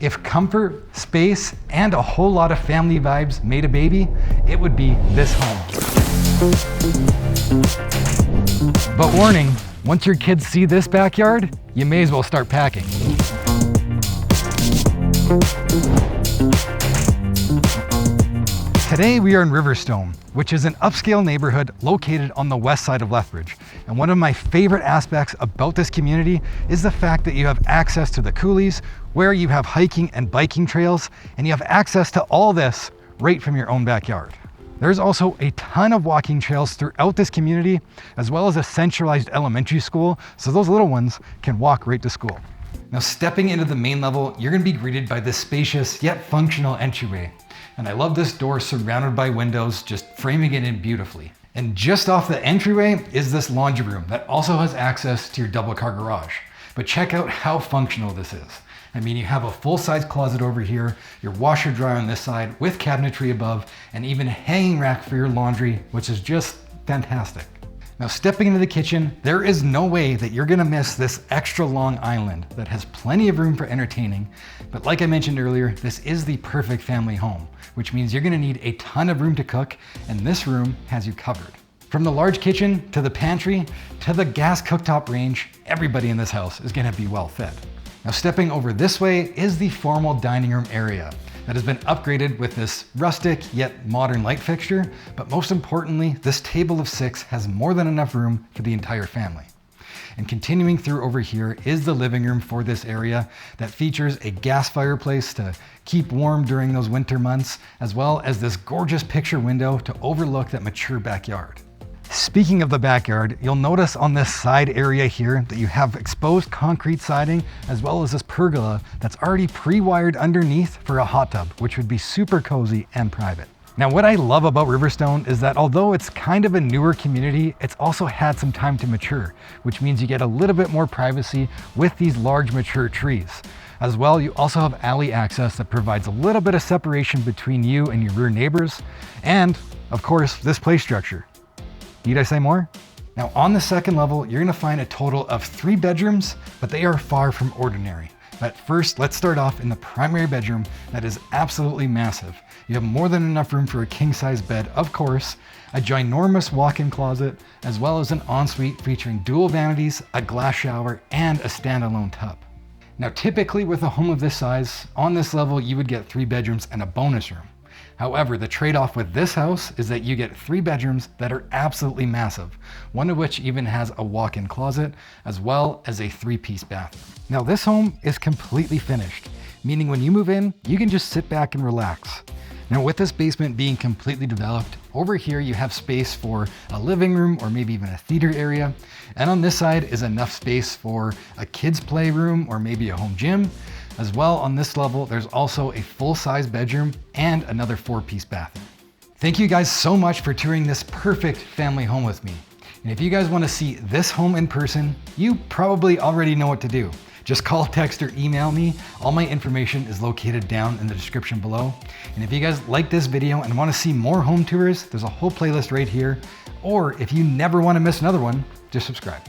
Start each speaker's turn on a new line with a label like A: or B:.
A: If comfort, space, and a whole lot of family vibes made a baby, it would be this home. But warning, once your kids see this backyard, you may as well start packing. Today we are in Riverstone, which is an upscale neighborhood located on the west side of Lethbridge. And one of my favorite aspects about this community is the fact that you have access to the coulees, where you have hiking and biking trails, and you have access to all this right from your own backyard. There's also a ton of walking trails throughout this community, as well as a centralized elementary school, so those little ones can walk right to school. Now, stepping into the main level, you're gonna be greeted by this spacious yet functional entryway. And I love this door surrounded by windows, just framing it in beautifully. And just off the entryway is this laundry room that also has access to your double car garage. But check out how functional this is. I mean, you have a full-size closet over here, your washer dryer on this side with cabinetry above, and even a hanging rack for your laundry, which is just fantastic. Now, stepping into the kitchen, there is no way that you're gonna miss this extra long island that has plenty of room for entertaining. But like I mentioned earlier, this is the perfect family home, which means you're gonna need a ton of room to cook, and this room has you covered. From the large kitchen, to the pantry, to the gas cooktop range, everybody in this house is gonna be well fed. Now, stepping over this way is the formal dining room area that has been upgraded with this rustic yet modern light fixture, but most importantly, this table of 6 has more than enough room for the entire family. And continuing through over here is the living room for this area that features a gas fireplace to keep warm during those winter months, as well as this gorgeous picture window to overlook that mature backyard. Speaking of the backyard, you'll notice on this side area here that you have exposed concrete siding, as well as this pergola that's already pre-wired underneath for a hot tub, which would be super cozy and private. Now, what I love about Riverstone is that although it's kind of a newer community, it's also had some time to mature, which means you get a little bit more privacy with these large mature trees. As well, you also have alley access that provides a little bit of separation between you and your rear neighbors, and of course, this play structure. Need I say more? Now, on the second level, you're gonna find a total of 3 bedrooms, but they are far from ordinary. But first, let's start off in the primary bedroom that is absolutely massive. You have more than enough room for a king-size bed, of course, a ginormous walk-in closet, as well as an ensuite featuring dual vanities, a glass shower, and a standalone tub. Now, typically with a home of this size, on this level, you would get 3 bedrooms and a bonus room. However, the trade-off with this house is that you get 3 bedrooms that are absolutely massive, one of which even has a walk-in closet, as well as a 3-piece bathroom. Now, this home is completely finished, meaning when you move in, you can just sit back and relax. Now, with this basement being completely developed, over here you have space for a living room or maybe even a theater area. And on this side is enough space for a kid's playroom or maybe a home gym. As well, on this level, there's also a full-size bedroom and another 4-piece bathroom. Thank you guys so much for touring this perfect family home with me. And if you guys want to see this home in person, you probably already know what to do. Just call, text, or email me. All my information is located down in the description below. And if you guys like this video and want to see more home tours, there's a whole playlist right here. Or if you never want to miss another one, just subscribe.